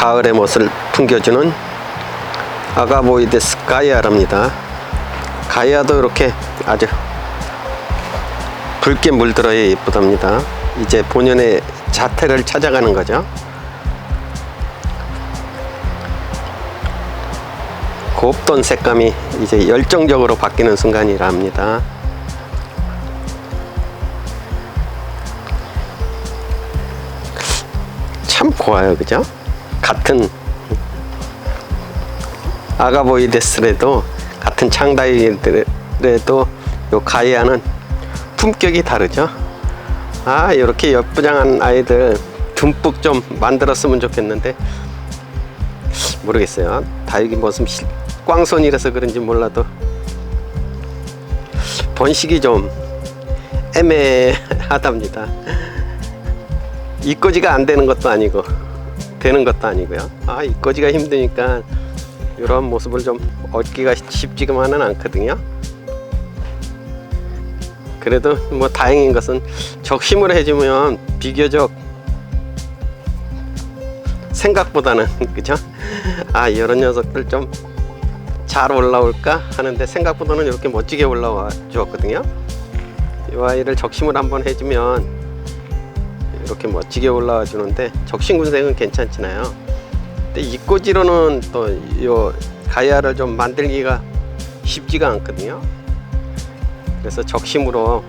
가을의 멋을 풍겨주는 아가보이데스 가이아랍니다. 가이아도 이렇게 아주 붉게 물들어야 예쁘답니다. 이제 본연의 자태를 찾아가는 거죠. 곱던 색감이 이제 열정적으로 바뀌는 순간이랍니다. 참 고와요, 그죠? 같은 아가보이데스래도 같은 창다이들에도 요 가이아는 품격이 다르죠. 아, 이렇게 예쁘장한 아이들 듬뿍 좀 만들었으면 좋겠는데 모르겠어요. 다육이 모습 꽝손이라서 그런지 몰라도 번식이 좀 애매하답니다. 이꼬지가 안 되는 것도 아니고 되는 것도 아니고요. 아, 이꼬지가 힘드니까 이런 모습을 좀 얻기가 쉽지만은 않거든요. 그래도 뭐 다행인 것은 적심을 해주면 비교적 생각보다는 그죠? 아, 이런 녀석들 좀 잘 올라올까 하는데 생각보다는 이렇게 멋지게 올라와 주었거든요. 이 아이를 적심을 한번 해주면 이렇게 멋지게 올라와 주는데 적심군생은 괜찮잖아요. 근데 이꼬지로는 또 이 가이아를 좀 만들기가 쉽지가 않거든요. 그래서 적심으로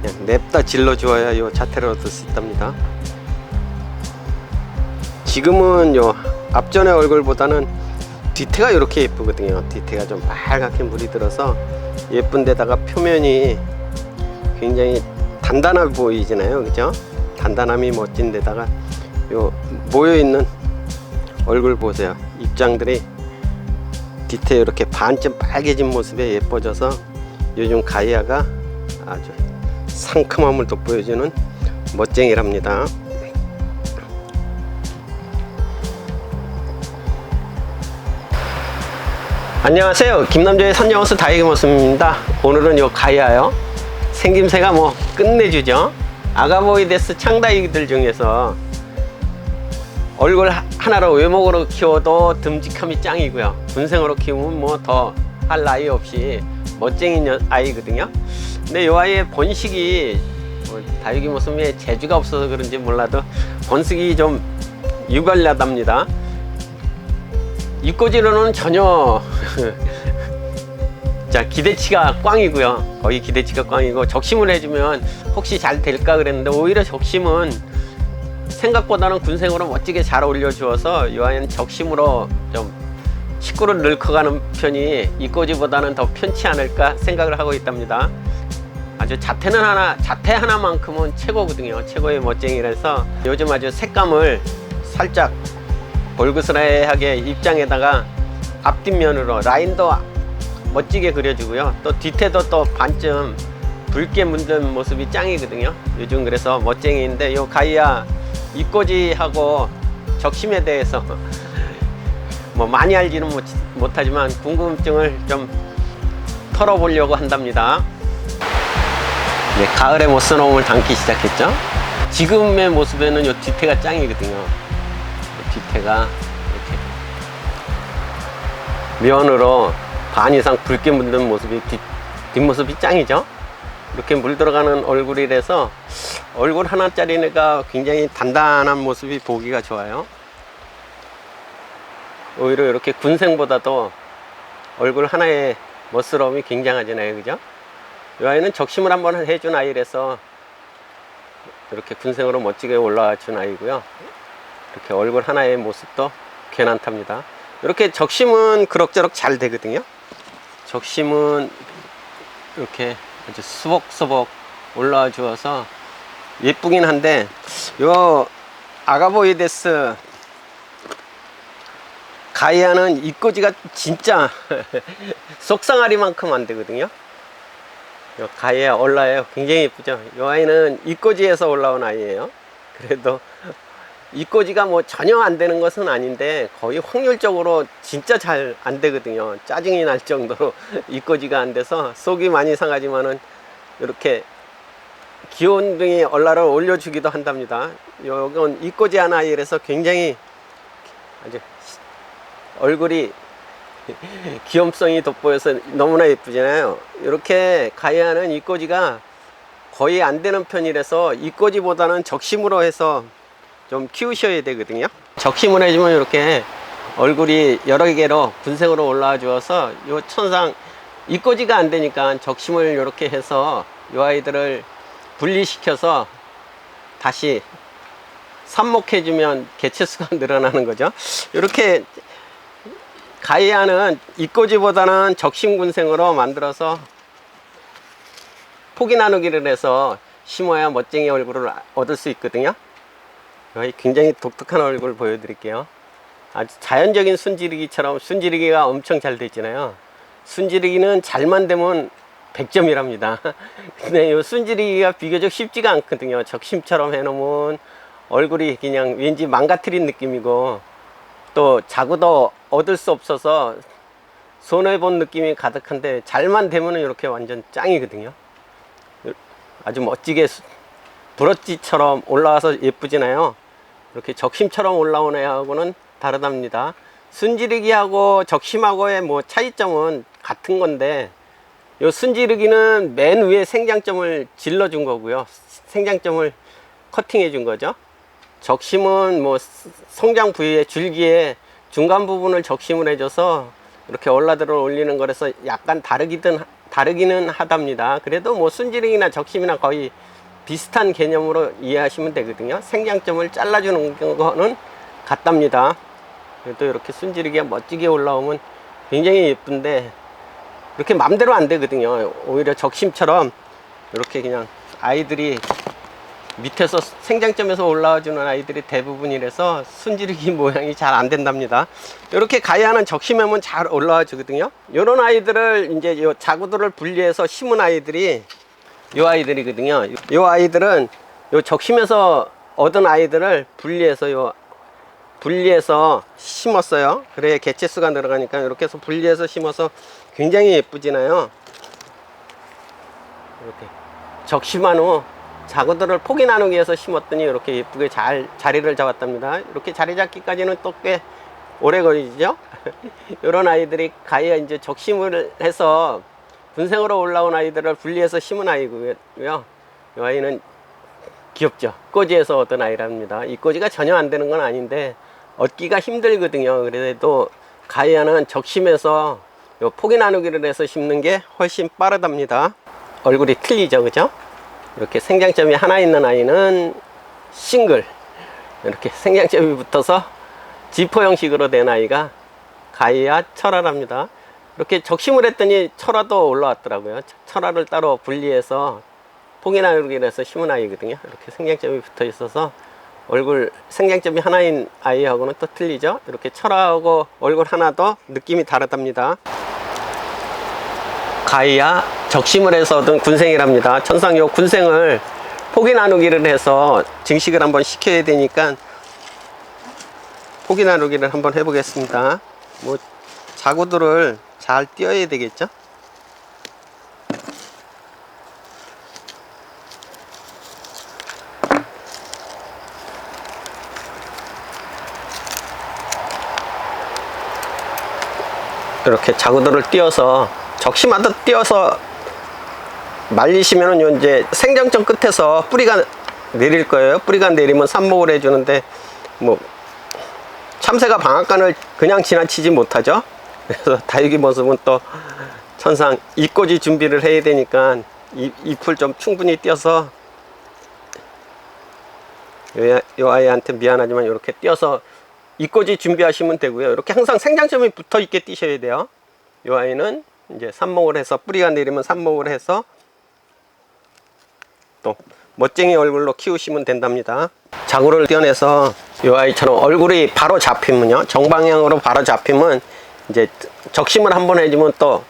그냥 냅다 질러 주어야 요 자태를 얻을 수 있답니다. 지금은 요 앞전의 얼굴보다는 뒤태가 이렇게 예쁘거든요. 뒤태가 좀 빨갛게 물이 들어서 예쁜데다가 표면이 굉장히 단단해 보이잖아요, 그죠? 단단함이 멋진데다가 요 모여있는 얼굴 보세요. 입장들이 뒤태 이렇게 반쯤 빨개진 모습에 예뻐져서 요즘 가이아가 아주 상큼함을 돋보여주는 멋쟁이랍니다. 안녕하세요, 김남조의 선정호수 다육이 모습입니다. 오늘은 요 가이아요, 생김새가 뭐 끝내주죠. 아가보이데스 창다육이들 중에서 얼굴 하나로 외목으로 키워도 듬직함이 짱이고요. 군생으로 키우면 뭐 더 할 나위 없이 멋쟁이 아이거든요. 근데 이 아이의 번식이 다육이 모습에 재주가 없어서 그런지 몰라도 번식이 좀 유별나답니다. 이꼬지로는 전혀 자, 기대치가 꽝이고요. 거의 기대치가 꽝이고 적심을 해주면 혹시 잘 될까 그랬는데 오히려 적심은 생각보다는 군생으로 멋지게 잘 올려주어서 이 아이는 적심으로 좀 식구를 늙어가는 편이 이꼬지보다는 더 편치 않을까 생각을 하고 있답니다. 아주 자태 하나만큼은 최고거든요. 최고의 멋쟁이라서 요즘 아주 색감을 살짝 볼그스레하게 입장에다가 앞뒷면으로 라인도 멋지게 그려주고요. 또 뒤태도 또 반쯤 붉게 물든 모습이 짱이거든요. 요즘 그래서 멋쟁이인데 요 가이아 이꼬지하고 적심에 대해서 뭐 많이 알지는 못하지만 궁금증을 좀 털어보려고 한답니다. 네, 가을의 모스놈을 담기 시작했죠. 지금의 모습에는 요 뒤태가 짱이거든요. 뒤태가 이렇게 면으로 반 이상 붉게 물든 모습이 뒷모습이 짱이죠. 이렇게 물들어가는 얼굴이라서 얼굴 하나짜리가 굉장히 단단한 모습이 보기가 좋아요. 오히려 이렇게 군생보다도 얼굴 하나의 멋스러움이 굉장하잖아요, 그죠? 이 아이는 적심을 한번 해준 아이라서 이렇게 군생으로 멋지게 올라와 준 아이고요. 이렇게 얼굴 하나의 모습도 괜찮답니다. 이렇게 적심은 그럭저럭 잘 되거든요. 적심은 이렇게 아주 수복수복 올라와 주어서 예쁘긴 한데 요 아가보이데스 가이아는 이꼬지가 진짜 속상하리만큼 안 되거든요. 요 가이아 올라요. 굉장히 예쁘죠. 이 아이는 이꼬지에서 올라온 아이예요. 그래도 이꼬지가 뭐 전혀 안 되는 것은 아닌데 거의 확률적으로 진짜 잘 안 되거든요. 짜증이 날 정도로 이꼬지가 안 돼서 속이 많이 상하지만은 이렇게 귀여운 등이 얼라를 올려주기도 한답니다. 요건 이꼬지 하나이라서 굉장히 아주 얼굴이 귀염성이 돋보여서 너무나 예쁘잖아요. 이렇게 가야는 이꼬지가 거의 안 되는 편이라서 이꼬지보다는 적심으로 해서 좀 키우셔야 되거든요. 적심을 해주면 이렇게 얼굴이 여러 개로 군생으로 올라와 주어서 요 천상 이꼬지가 안 되니까 적심을 이렇게 해서 요 아이들을 분리시켜서 다시 삽목해 주면 개체수가 늘어나는 거죠. 이렇게 가이아는 이꼬지보다는 적심군생으로 만들어서 포기 나누기를 해서 심어야 멋쟁이 얼굴을 얻을 수 있거든요. 굉장히 독특한 얼굴 보여드릴게요. 아주 자연적인 순지르기처럼, 순지르기가 엄청 잘 되잖아요. 순지르기는 잘만 되면 100점이랍니다. 근데 이 순지르기가 비교적 쉽지가 않거든요. 적심처럼 해놓으면 얼굴이 그냥 왠지 망가뜨린 느낌이고, 또 자구도 얻을 수 없어서 손해본 느낌이 가득한데, 잘만 되면 이렇게 완전 짱이거든요. 아주 멋지게 브러지처럼 올라와서 예쁘잖아요. 이렇게 적심처럼 올라온 애하고는 다르답니다. 순지르기하고 적심하고의 뭐 차이점은 같은 건데, 요 순지르기는 맨 위에 생장점을 질러준 거고요. 생장점을 커팅해 준 거죠. 적심은 뭐 성장 부위의 줄기에 중간 부분을 적심을 해줘서 이렇게 올라들어 올리는 거라서 약간 다르기는 하답니다. 그래도 뭐 순지르기나 적심이나 거의 비슷한 개념으로 이해하시면 되거든요. 생장점을 잘라주는 거는 같답니다. 그래도 이렇게 순지르기가 멋지게 올라오면 굉장히 예쁜데, 이렇게 맘대로 안 되거든요. 오히려 적심처럼 이렇게 그냥 아이들이 밑에서 생장점에서 올라와주는 아이들이 대부분이라서 순지르기 모양이 잘 안 된답니다. 이렇게 가야는 적심하면 잘 올라와 주거든요. 이런 아이들을 이제 요 자구들을 분리해서 심은 아이들이 요 아이들이거든요. 요 아이들은 요 적심에서 얻은 아이들을 분리해서 심었어요. 그래야 개체수가 늘어가니까 이렇게 해서 분리해서 심어서 굉장히 예쁘지나요. 이렇게 적심한 후 자구들을 포기 나누기 위해서 심었더니 이렇게 예쁘게 잘 자리를 잡았답니다. 이렇게 자리 잡기까지는 또 꽤 오래 걸리죠. 이런 아이들이 가야 이제 적심을 해서 군생으로 올라온 아이들을 분리해서 심은 아이고요. 이 아이는 귀엽죠. 꼬지에서 얻은 아이랍니다. 이 꼬지가 전혀 안 되는 건 아닌데 얻기가 힘들거든요. 그래도 가야는 적심해서 요 포기 나누기를 해서 심는 게 훨씬 빠르답니다. 얼굴이 틀리죠, 그죠? 이렇게 생장점이 하나 있는 아이는 싱글, 이렇게 생장점이 붙어서 지퍼 형식으로 된 아이가 가이아 철화랍니다. 이렇게 적심을 했더니 철화도 올라왔더라고요. 철화를 따로 분리해서 포기 나누기를 해서 심은 아이거든요. 이렇게 생장점이 붙어 있어서 얼굴 생장점이 하나인 아이하고는 또 틀리죠. 이렇게 철화하고 얼굴 하나도 느낌이 다르답니다. 가이아 적심을 해서 얻은 군생이랍니다. 천상 요 군생을 포기 나누기를 해서 증식을 한번 시켜야 되니까 포기 나누기를 한번 해보겠습니다. 뭐 자구들을 잘 띄어야 되겠죠. 이렇게 자구들을 띄어서 적심하다 띄어서 말리시면은 이제 생장점 끝에서 뿌리가 내릴 거예요. 뿌리가 내리면 삽목을 해주는데 뭐 참새가 방앗간을 그냥 지나치지 못하죠. 그래서 다육이 모습은 또 천상 잎꽂이 준비를 해야 되니까 잎을 좀 충분히 띄어서 요 아이한테 미안하지만 이렇게 띄어서 잎꽂이 준비하시면 되고요. 이렇게 항상 생장점이 붙어 있게 띄셔야 돼요. 요 아이는 이제 삽목을 해서 뿌리가 내리면 삽목을 해서 또 멋쟁이 얼굴로 키우시면 된답니다. 자구를 떼어내서 이 아이처럼 얼굴이 바로 잡히면요, 정방향으로 바로 잡히면 이제 적심을 한번 해주면 또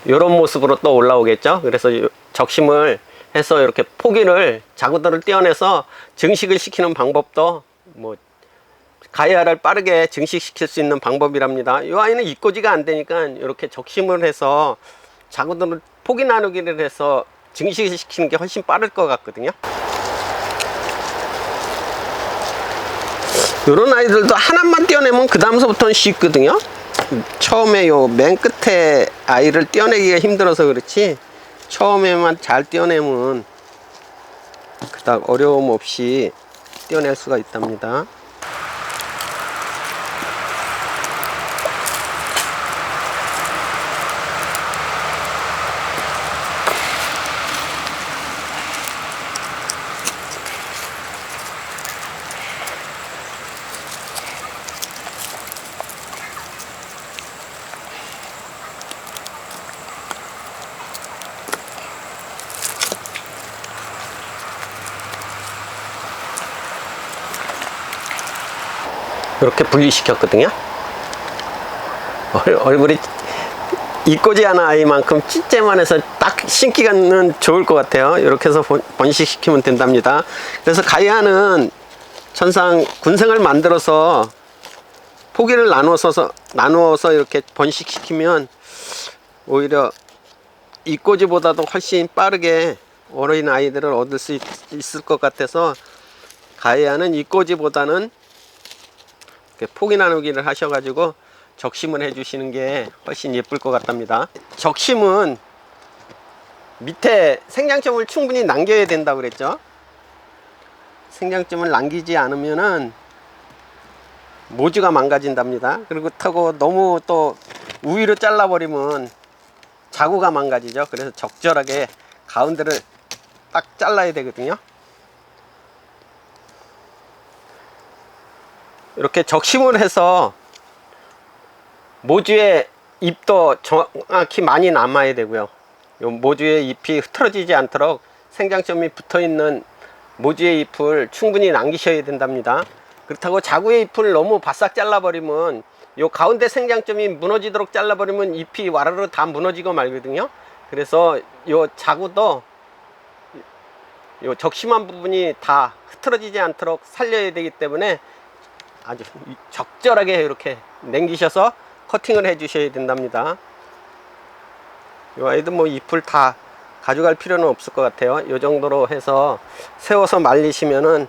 이런 모습으로 또 올라오겠죠. 그래서 적심을 해서 이렇게 포기를 자구들을 떼어내서 증식을 시키는 방법도 뭐 가야를 빠르게 증식시킬 수 있는 방법이랍니다. 이 아이는 잎꽂이가 안 되니까 이렇게 적심을 해서 자구들을 포기 나누기를 해서 증식을 시키는 게 훨씬 빠를 것 같거든요. 요런 아이들도 하나만 떼어내면 그 다음서부터는 쉽거든요. 처음에 요 맨 끝에 아이를 떼어내기가 힘들어서 그렇지, 처음에만 잘 떼어내면 그닥 어려움 없이 떼어낼 수가 있답니다. 이렇게 분리시켰거든요. 얼굴이 이꼬지 하나 아이만큼 찢재만 해서 딱 신기가는 좋을 것 같아요. 이렇게 해서 번식시키면 된답니다. 그래서 가야는 천상 군생을 만들어서 포기를 나누어서 이렇게 번식시키면 오히려 이꼬지보다도 훨씬 빠르게 어린 아이들을 얻을 수 있을 것 같아서 가야는 이꼬지보다는 포기 나누기를 하셔가지고 적심을 해주시는 게 훨씬 예쁠 것 같답니다. 적심은 밑에 생장점을 충분히 남겨야 된다고 그랬죠. 생장점을 남기지 않으면은 모주가 망가진답니다. 그렇다고 너무 또 우위로 잘라버리면 자구가 망가지죠. 그래서 적절하게 가운데를 딱 잘라야 되거든요. 이렇게 적심을 해서 모주의 잎도 정확히 많이 남아야 되고요. 요 모주의 잎이 흐트러지지 않도록 생장점이 붙어있는 모주의 잎을 충분히 남기셔야 된답니다. 그렇다고 자구의 잎을 너무 바싹 잘라버리면, 요 가운데 생장점이 무너지도록 잘라버리면 잎이 와르르 다 무너지고 말거든요. 그래서 요 자구도 요 적심한 부분이 다 흐트러지지 않도록 살려야 되기 때문에 아주 적절하게 이렇게 남기셔서 커팅을 해 주셔야 된답니다. 이 아이도 뭐 잎을 다 가져갈 필요는 없을 것 같아요. 이 정도로 해서 세워서 말리시면은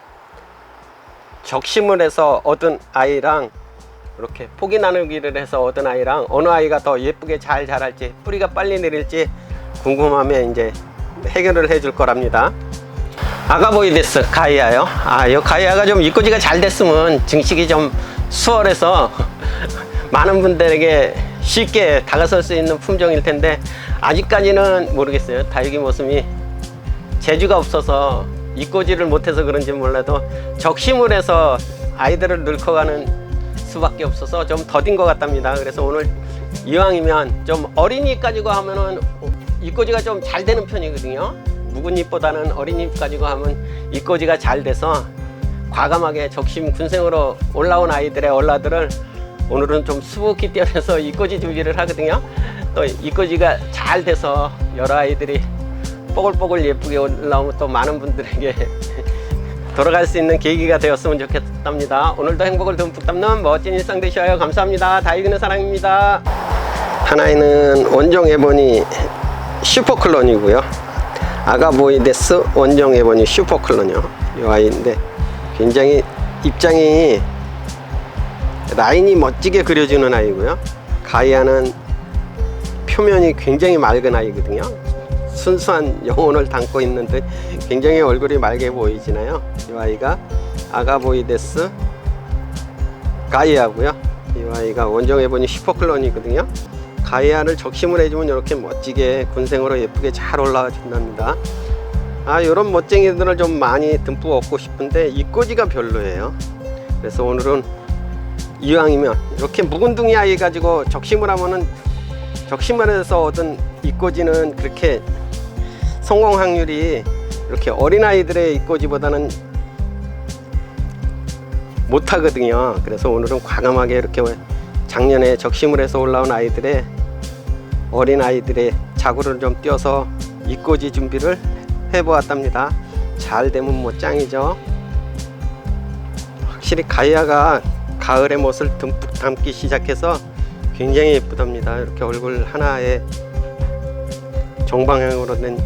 적심을 해서 얻은 아이랑 이렇게 포기 나누기를 해서 얻은 아이랑 어느 아이가 더 예쁘게 잘 자랄지, 뿌리가 빨리 내릴지 궁금하면 이제 해결을 해 줄 거랍니다. 아가보이데스 가이아요. 이 가이아가 좀 이꼬지가 잘 됐으면 증식이 좀 수월해서 많은 분들에게 쉽게 다가설 수 있는 품종일 텐데 아직까지는 모르겠어요. 다육이 모습이 재주가 없어서 이꼬지를 못해서 그런지 몰라도 적심을 해서 아이들을 늙혀가는 수밖에 없어서 좀 더딘 것 같답니다. 그래서 오늘 이왕이면 좀 어린 잎 가지고 하면은 이꼬지가 좀 잘 되는 편이거든요. 묵은 잎보다는 어린 잎 가지고 하면 이꼬지가 잘 돼서 과감하게 적심 군생으로 올라온 아이들의 얼라들을 오늘은 좀 수북히 떼어내서 이꼬지 준비를 하거든요. 또 이꼬지가 잘 돼서 여러 아이들이 뽀글뽀글 예쁘게 올라오면 또 많은 분들에게 돌아갈 수 있는 계기가 되었으면 좋겠답니다. 오늘도 행복을 듬뿍 담는 멋진 일상 되셔요. 감사합니다. 다육이는 사랑입니다. 하나에는 원종 에보니 슈퍼클론이고요. 아가보이데스 원종 에보니 슈퍼클론이요. 이 아이인데 굉장히 입장이 라인이 멋지게 그려지는 아이고요. 가이아는 표면이 굉장히 맑은 아이거든요. 순수한 영혼을 담고 있는 듯 굉장히 얼굴이 맑게 보이지나요. 이 아이가 아가보이데스 가이아고요. 이 아이가 원종 에보니 슈퍼클론이거든요. 가이아를 적심을 해주면 이렇게 멋지게 군생으로 예쁘게 잘 올라와 준답니다. 이런 멋쟁이들을 좀 많이 듬뿍 얻고 싶은데 이꼬지가 별로예요. 그래서 오늘은 이왕이면 이렇게 묵은둥이 아이 가지고 적심을 하면은, 적심을 해서 얻은 이꼬지는 그렇게 성공 확률이 이렇게 어린아이들의 이꼬지보다는 못하거든요. 그래서 오늘은 과감하게 이렇게 작년에 적심을 해서 올라온 아이들의 어린아이들의 자구를 좀 띄어서 이꼬지 준비를 해보았답니다. 잘 되면 뭐 짱이죠. 확실히 가이아가 가을의 멋을 듬뿍 담기 시작해서 굉장히 예쁘답니다. 이렇게 얼굴 하나에 정방향으로 된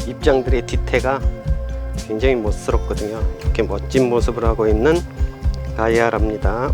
입장들의 뒤태가 굉장히 멋스럽거든요. 이렇게 멋진 모습을 하고 있는 가이아랍니다.